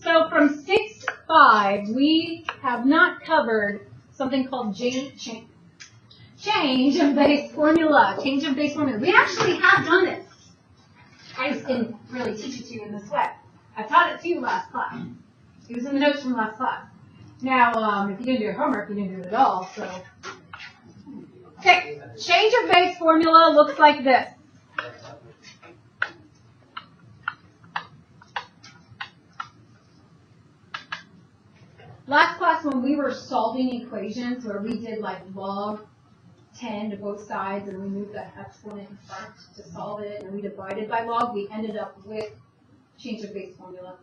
So from 6.5, we have not covered something called change of base formula. Change of base formula. We actually have done it. I just didn't really teach it to you in this way. I taught it to you last class. It was in the notes from last class. Now, if you didn't do your homework, you didn't do it at all. So, okay, change of base formula looks like this. Last class when we were solving equations where we did like log 10 to both sides and we moved the exponent in front to solve it and we divided by log, we ended up with change of base formula,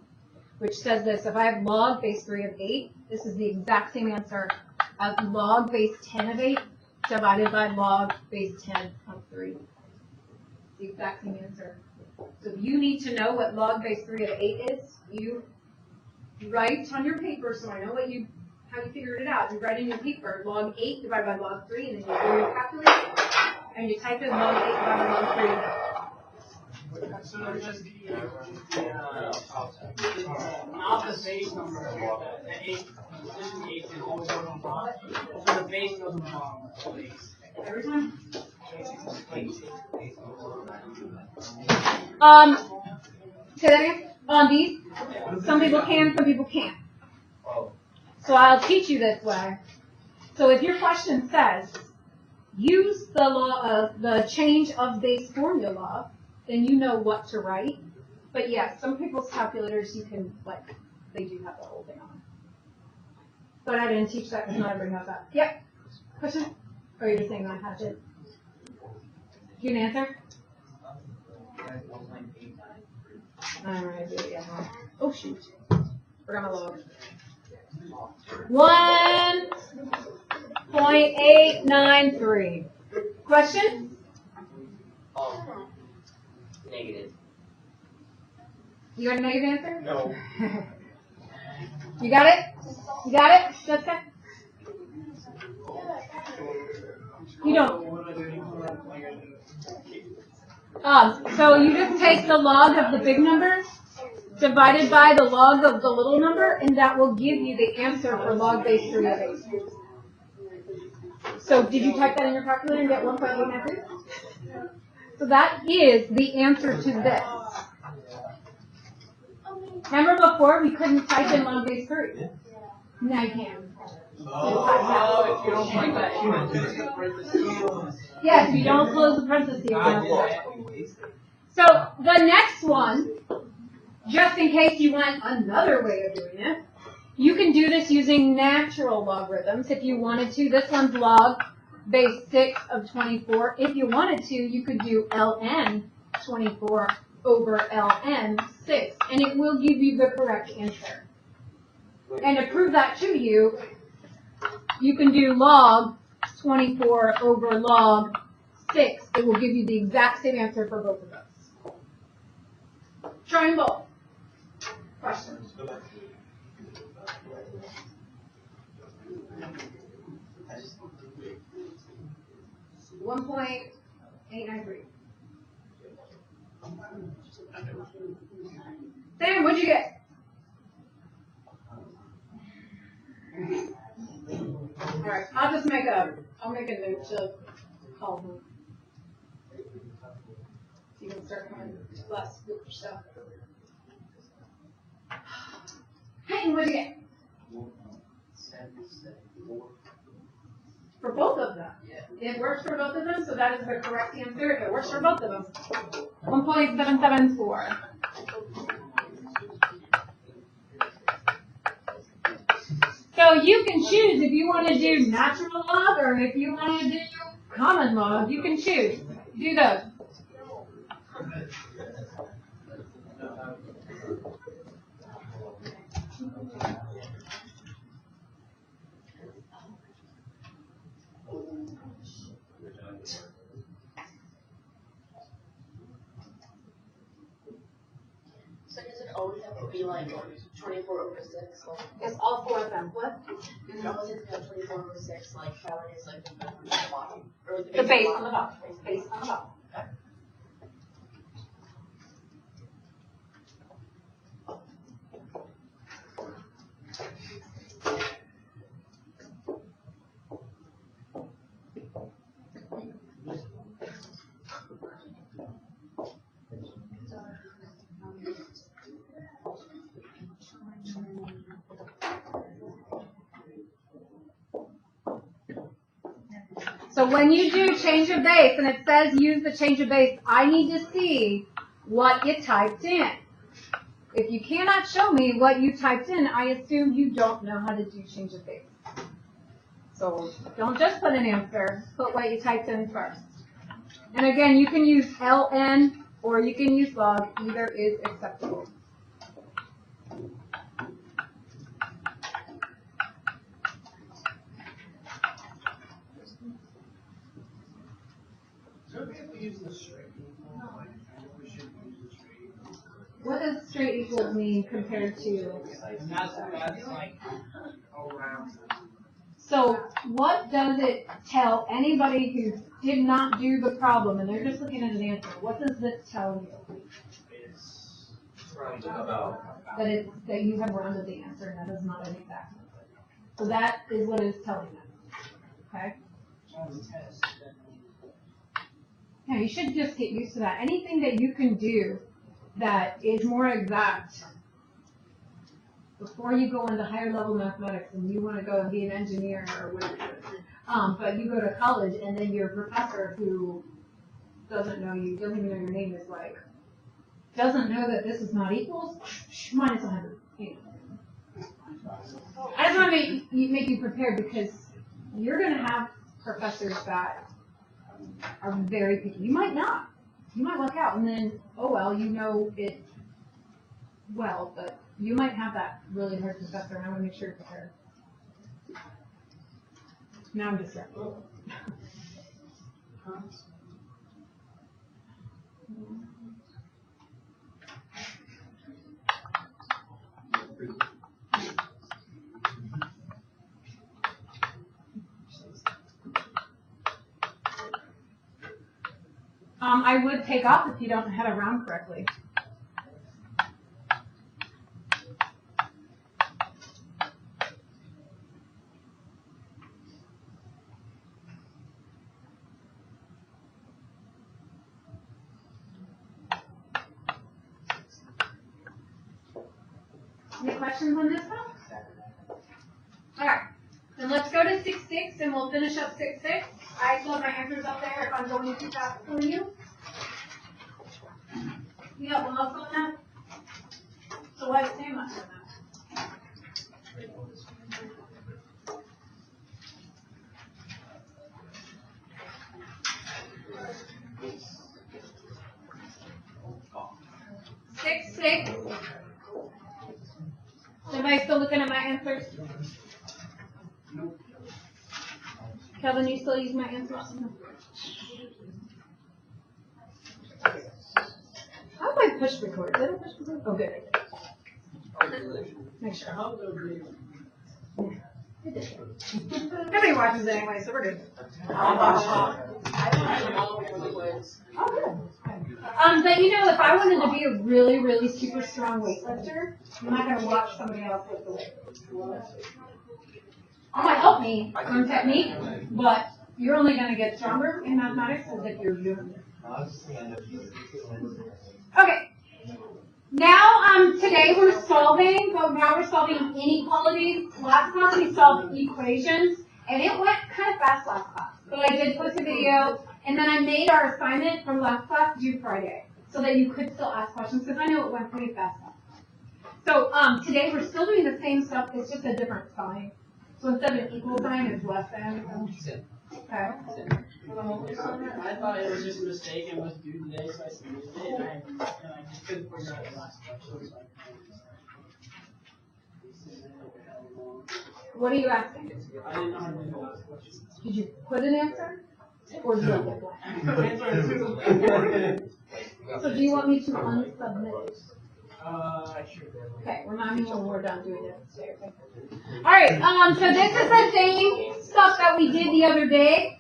which says this: if I have log base 3 of 8, this is the exact same answer as log base 10 of 8 divided by log base 10 of 3. The exact same answer. So if you need to know what log base 3 of 8 is, you write on your paper, so I know how you figured it out. You write in your paper log 8 divided by log 3, and then you do your calculation, and you type in log 8 divided by log 3. So just not the base number, the 8, position 8 can always go on top, so the base goes on the bottom of the base. Every time? Say that again? On these? Some people can, some people can't. So I'll teach you this way. So if your question says, use the change of base formula, then you know what to write. But yes, some people's calculators you can, like, they do have the whole thing on. But I didn't teach that because not everybody knows that. Yep. Question? Or you're just saying I have to? Do you have an answer? Alright, yeah. Oh shoot. Forgot my log. 1.893. Question? Negative. You got a negative answer? No. You got it? You got it? Jessica? You don't. So you just take the log of the big number divided by the log of the little number, and that will give you the answer for log base 3 of 8. So did you type that in your calculator and get 1.893? So that is the answer to this. Remember before we couldn't type in log base 3? Now you can. Oh, if you don't like that, Yes, if you don't close the parentheses. So the next one, just in case you want another way of doing it, you can do this using natural logarithms if you wanted to. This one's log base 6 of 24. If you wanted to, you could do ln 24 over ln 6, and it will give you the correct answer. And to prove that to you, you can do log 24 over log 6. It will give you the exact same answer for both of those. Triangle. Questions? $1.893. Sam, what'd you get? All right, I'll make a note to call him. So you can start coming less with your stuff. Hey, what'd you get? For both of them. It works for both of them, so that is the correct answer. It works for both of them. 1.774. So you can choose if you want to do natural log or if you want to do common log. You can choose. Do those. So does it always have to be like 24 over 6? It's all four of them. What? Does it always have to be 24 over 6, like how it is like the bottom? Or The base on the bottom. Base on the bottom. So when you do change of base and it says use the change of base, I need to see what you typed in. If you cannot show me what you typed in, I assume you don't know how to do change of base. So don't just put an answer, put what you typed in first. And again, you can use ln or you can use log, either is acceptable. What does straight equals mean compared to? That's like around. So what does it tell anybody who did not do the problem and they're just looking at an answer? What does this tell you? It's about. That you have rounded the answer and that is not an exact answer. So that is what it's telling us. Okay? Yeah, you should just get used to that. Anything that you can do that is more exact before you go into higher level mathematics and you want to go and be an engineer or whatever, but you go to college and then your professor who doesn't know you, doesn't even know your name, is like, doesn't know that this is not equals, minus 100. I just want to make you prepared because you're going to have professors that are very picky. You might not. You might luck out and then, oh well, you know it well, but you might have that really hard professor and I want to make sure you're prepared. Now I'm distracted. I would take off if you don't know how to round correctly. Any questions on this one? Alright, then let's go to 6-6 and we'll finish up 6-6. I still have my answers up there if I'm going too fast for you. You got one else on that? So why say much on that? Six, six. Everybody still looking at my answers? Kevin, you still use my answers? How do I push record? Did I push record? Oh, good. Make sure. Nobody watches it anyway, so we're good. I watched all of the quiz. Oh, good. But you know, if I wanted to be a really, really super strong weightlifter, I'm not going to watch somebody else lift the weight. It might help me on technique, but you're only going to get stronger in mathematics if you're doing it. Okay. Now, today we're solving, but now we're solving inequalities. Last class we solved equations, and it went kind of fast last class. But I did post a video, and then I made our assignment from last class due Friday, so that you could still ask questions, because I know it went pretty fast last class. So today we're still doing the same stuff, it's just a different sign. So instead of an equal sign, it's less than. Okay. I thought it was just a mistake and was due today, so I submitted it, and I just couldn't figure out the last question. What are you asking? I didn't know how to do the last question. Did you put an answer? Or did you leave it blank? So do you want me to unsubmit it? Sure. Okay, remind me when we're done doing it today, okay? Alright, so this is the same stuff that we did the other day.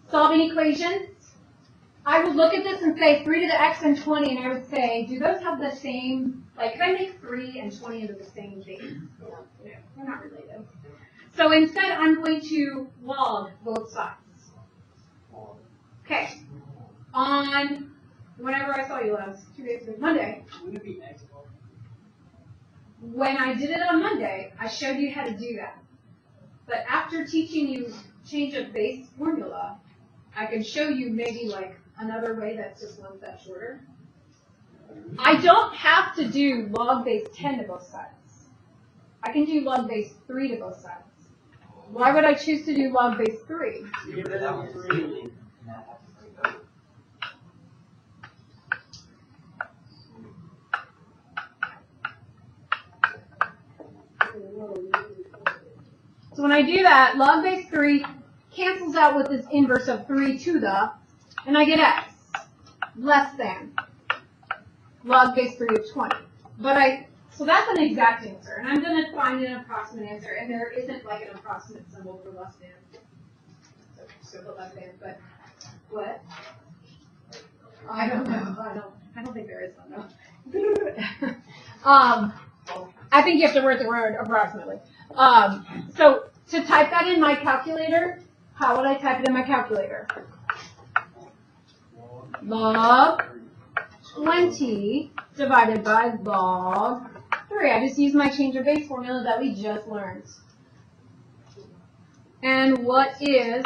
Solving equations. I would look at this and say 3 to the x and 20, and I would say, do those have the same Like, could I make 3 and 20 into the same base? No, they're not related. So instead, I'm going to log both sides. Okay. On whenever I saw you last, 2 days ago, Monday. Wouldn't it be X? When I did it on Monday, I showed you how to do that. But after teaching you change of base formula, I can show you maybe like another way that's just one step shorter. I don't have to do log base 10 to both sides. I can do log base 3 to both sides. Why would I choose to do log base 3? Get rid of 3. So when I do that, log base 3 cancels out with this inverse of 3 to the, and I get x less than log base 3 of 20. So that's an exact answer, and I'm going to find an approximate answer, and there isn't like an approximate symbol for less than. So put less than, but what? I don't know. I don't think there is one, no. I think you have to word the word approximately. So to type that in my calculator, how would I type it in my calculator? Log 20 divided by log 3. I just used my change of base formula that we just learned. And what is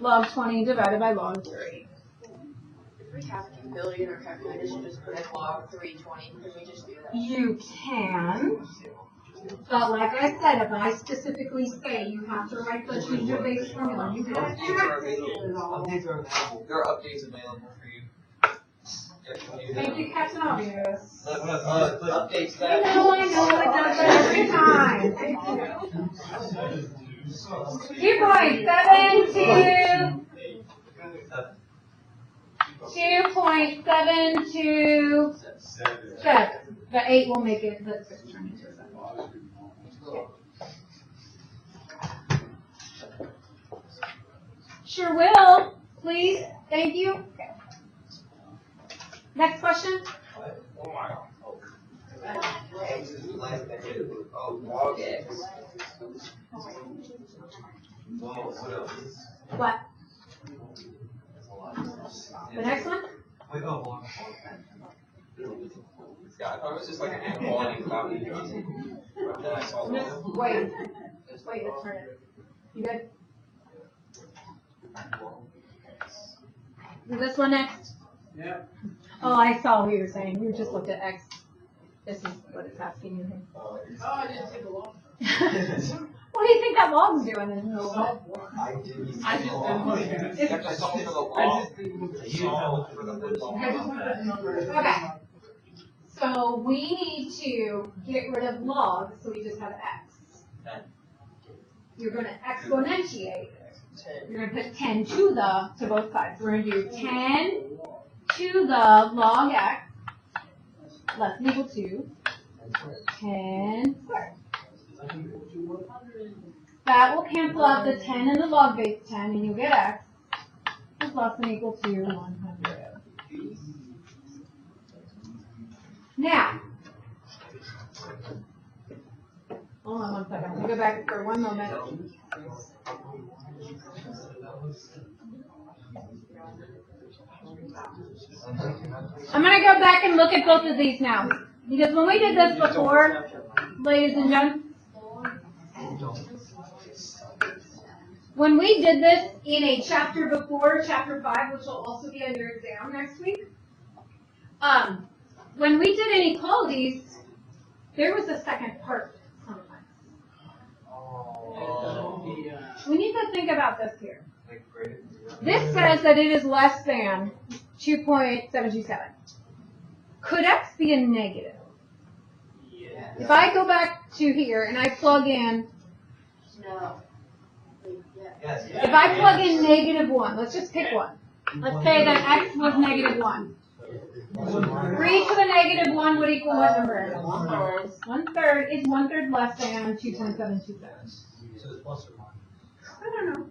log 20 divided by log 3? If we have the ability in our calculator to just put in log 320, could we just do that? You can. But like I said, if I specifically say you have to write the change of base formula, you can access it all. There are updates available for you. Thank you, Captain Obvious. Updates I that. know, it does that every time. Thank you. 2.727. The 8 will make it, the 6 turn into a 7. Sure will. Please. Thank you. Okay. Next question. Oh my. Oh, log X. What? The next one? Yeah, I thought it was just like an inequality without any reason. But then I saw the Wait, let's turn it. You good? Is this one next? Yeah. Oh, I saw what you were saying. You just looked at X. This is what it's asking you. Oh, I didn't take a long. What do you think that log's doing in the log? I didn't. I just I saw for the law. I saw for the football. Okay. So we need to get rid of log, so we just have X. You're going to exponentiate. You're going to put 10 to both sides. We're going to do 10 to the log X less than equal to 10 squared. That will cancel out the 10 and the log base 10, and you'll get X is less than equal to 100. Now, hold on 1 second. Let me go back for one moment. I'm going to go back and look at both of these now. Because when we did this before, ladies and gentlemen, when we did this in a chapter before, chapter 5, which will also be on your exam next week, when we did inequalities, there was a second part sometimes. We need to think about this here. This says that it is less than 2.727. Could X be a negative? Yeah. If I go back to here and I plug in, No. Yes. if I plug in -1, let's just pick one. Let's say that X was -1. 3 to the -1 would equal what number? 1/3 is 1/3 less than 2.727. I don't know.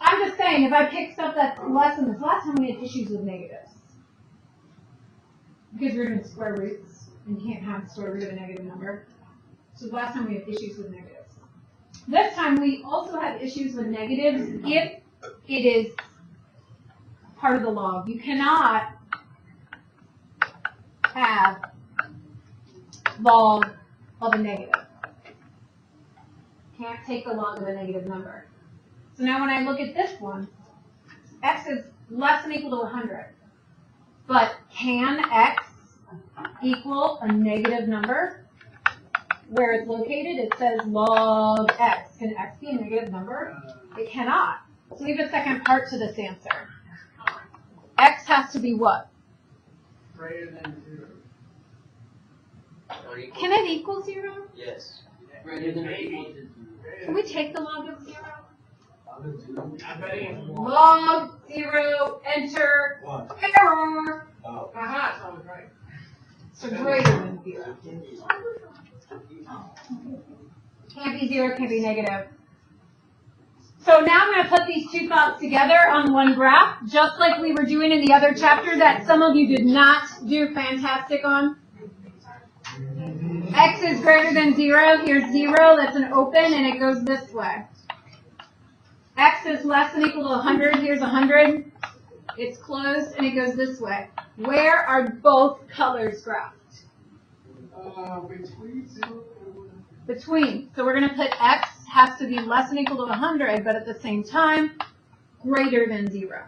I'm just saying, if I pick stuff that's less than this, last time we had issues with negatives. because we're doing square roots, and you can't have the square root of a negative number. So last time we had issues with negatives. This time we also have issues with negatives if it is part of the log. You cannot have log of a negative. Can't take the log of a negative number. So now when I look at this one, x is less than or equal to 100. But can x equal a negative number? Where it's located, it says log x. Can x be a negative number? It cannot. So we have a second part to this answer. X has to be what? Greater than 0. Can it equal 0? Yes. Greater than 80. Can we take the log of 0? I bet it's 1. Log 0, enter, error. Aha, so I was right. So greater than 0. Can't be 0, can't be negative. So now I'm going to put these two thoughts together on one graph, just like we were doing in the other chapter that some of you did not do fantastic on. X is greater than 0. Here's 0. That's an open, and it goes this way. X is less than or equal to 100. Here's 100. It's closed, and it goes this way. Where are both colors graphed? Between 0 and Between. So we're going to put X has to be less than or equal to 100, but at the same time, greater than 0.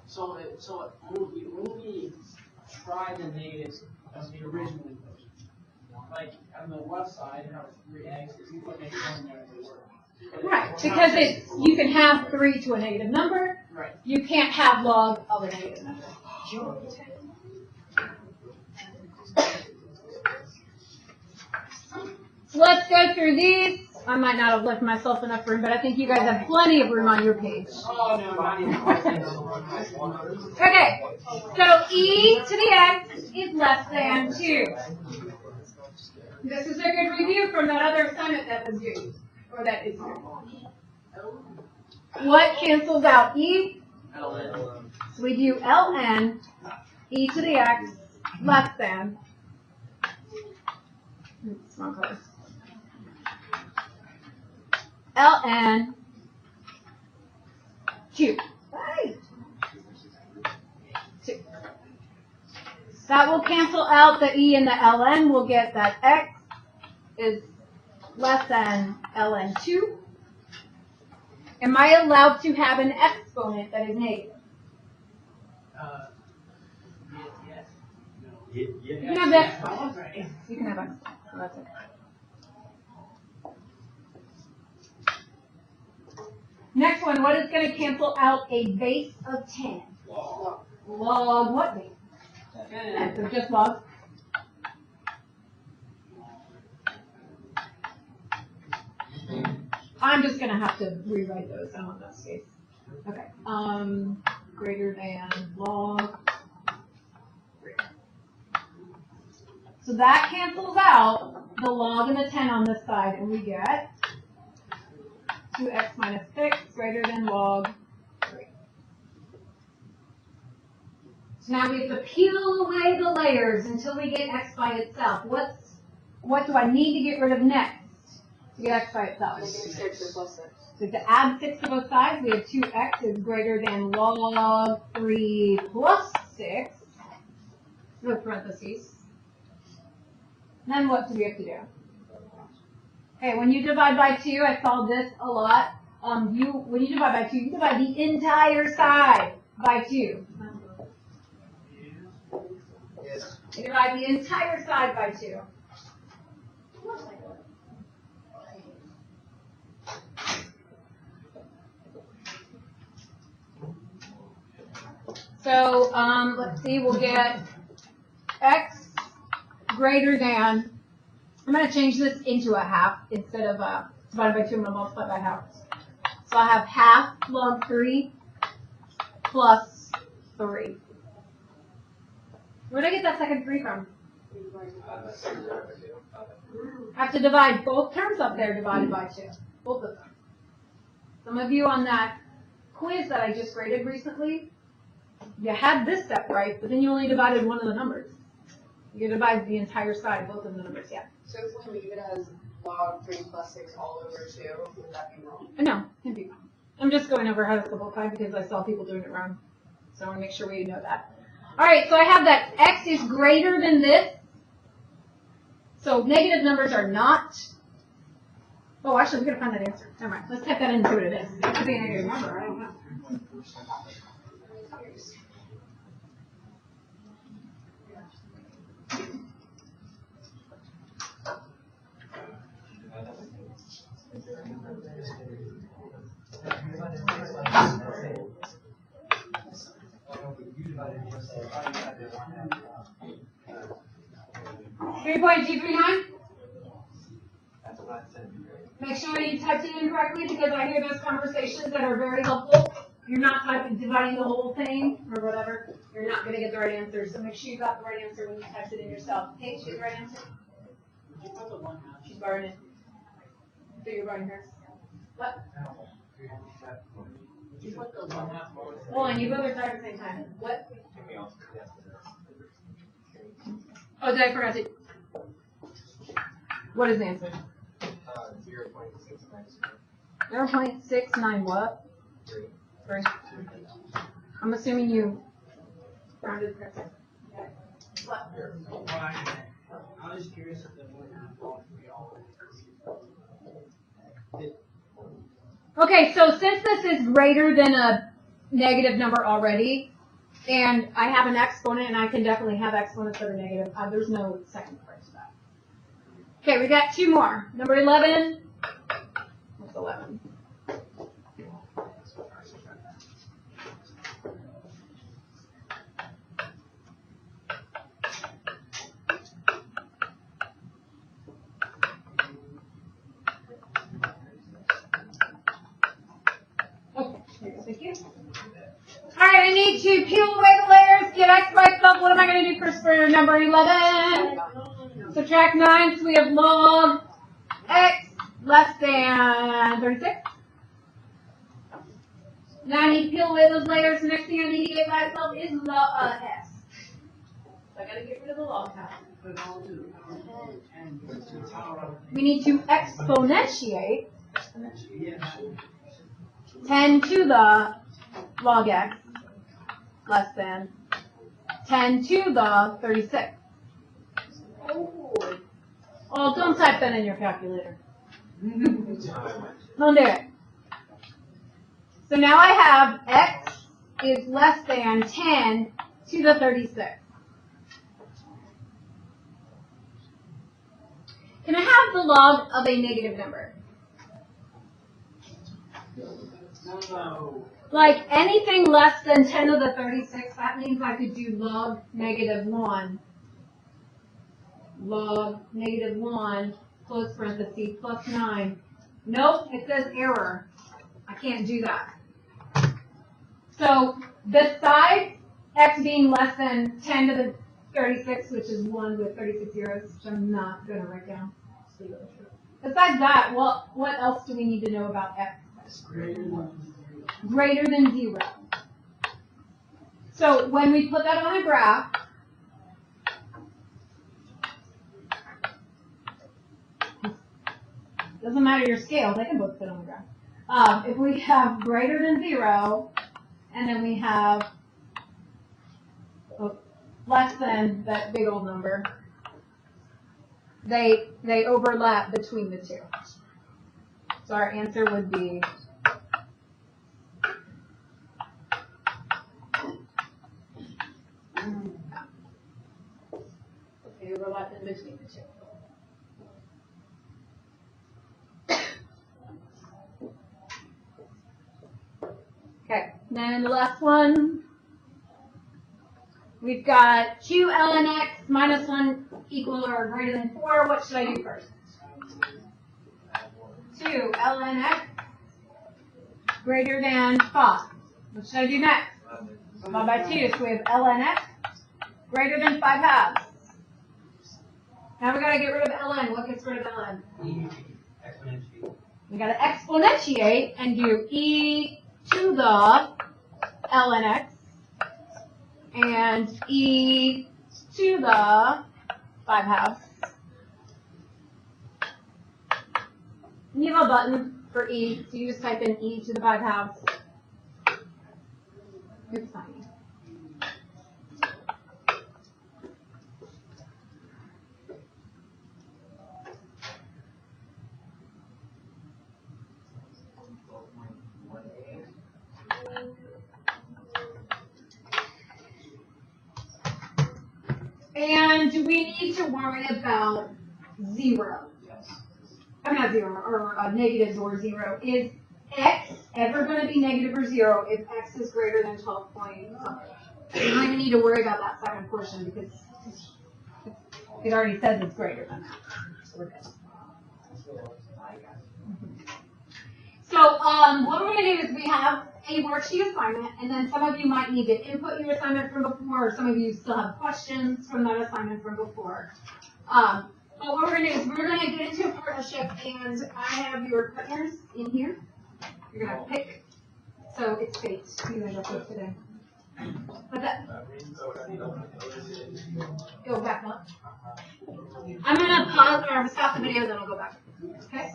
So when we try the negatives as the original equation, like on the left side, it has 3x. If you put negative 1 there, it would work. Right, because you can have 3 to a negative number. Right. You can't have log of a negative number. So let's go through these. I might not have left myself enough room, but I think you guys have plenty of room on your page. Oh, no, not even. Okay, so e to the x is less than 2. This is a good review from that other assignment that was due, or that is due. What cancels out e? LN. So we do ln e to the x less than. Small colors. ln 2. Right. 2. That will cancel out the e and the ln. We'll get that x is less than ln 2. Am I allowed to have an exponent that is negative? Yes. You can have exponents. You can have exponents. So that's okay. Next one, what is going to cancel out a base of 10? Log what base? 10. So just log. I'm just going to have to rewrite those. I want that space. Okay. Greater than log. So that cancels out the log and the 10 on this side, and we get 2x minus 6 greater than log 3. So now we have to peel away the layers until we get x by itself. What do I need to get rid of next to get x by itself? Negative 6 or plus 6. So to add 6 to both sides, we have 2x is greater than log 3 plus 6. No parentheses. Then what do we have to do? Okay, when you divide by 2, I saw this a lot. When you divide by 2, you divide the entire side by 2. Yes. You divide the entire side by 2. So, let's see, we'll get x greater than, I'm going to change this into a half instead of divided by 2, I'm going to multiply by half. So I have half log 3 plus 3. Where did I get that second 3 from? I have to divide both terms up there divided by 2. Both of them. Some of you on that quiz that I just graded recently you had this step right, but then you only divided one of the numbers. You divide the entire side, both of the numbers, yeah. So if we leave it as log 3 plus 6 all over 2, would that be wrong? No, can't be wrong. I'm just going over how to simplify because I saw people doing it wrong. So I want to make sure we know that. All right, so I have that x is greater than this. So negative numbers are not. Oh, actually, we got to find that answer. Never mind. Let's type that into what it is. It could be a negative number. I don't know. $3.239. Make sure you typed it in correctly because I hear those conversations that are very helpful. You're not dividing the whole thing or whatever. You're not going to get the right answer. So make sure you got the right answer when you typed it in yourself. Hey, she's the right answer. She's borrowing it. So you're borrowing hers. What? Hold on, you both are typing at the same time. What? Oh, did I forget it? What is the answer? 0.69 what? 3. I'm assuming you rounded correctly. What? I was curious if the 1.5 all three all. Okay, so since this is greater than a negative number already, and I have an exponent, and I can definitely have exponents that are negative, there's no second part to that. Okay, we got 2 more. Number 11. What's 11? Thank you. Alright, I need to peel away the layers, get x by itself. What am I going to do first for number 11? Subtract 9, so we have log x less than 36. Now I need to peel away those layers. The next thing I need to get by itself is log s. So I got to get rid of the log top. We need to exponentiate 10 to the log x less than 10 to the 36. Oh, don't type that in your calculator. Don't do it. So now I have x is less than 10 to the 36. Can I have the log of a negative number? No. Like anything less than 10 to the 36, that means I could do log negative 1. Log negative 1, close parenthesis, plus 9. Nope, it says error. I can't do that. So besides x being less than 10 to the 36, which is 1 with 36 zeros, which I'm not going to write down. Besides that, what else do we need to know about x? Greater than 0. So when we put that on a graph, doesn't matter your scale, they can both fit on the graph. If we have greater than 0, and then we have less than that big old number, they overlap between the two. So our answer would be they overlap in between the two. Okay, then the last one, we've got 2 ln x minus 1 equal or greater than 4. What should I do first? 2 ln x greater than 5. What should I do next? Divide by 2, so we have ln x greater than 5 halves. Now we got to get rid of ln. What gets rid of ln? We got to exponentiate and do e to the ln x and e to the 5/2. And you have a button for e, so you just type in e to the 5/2. It's tiny. And do we need to worry about 0? I'm not 0, or negatives or 0. Is x ever going to be negative or 0 if x is greater than 12 point something? You don't even need to worry about that second portion because it already says it's greater than that. So we're good. So what we're going to do is we have a worksheet assignment, and then some of you might need to input your assignment from before, or some of you still have questions from that assignment from before. But what we're going to do is we're going to get into a partnership, and I have your partners in here. You're going to pick. So it's fate. You end up with today. What's that? Go back up. I'm going to pause or stop the video, then I'll go back. Okay?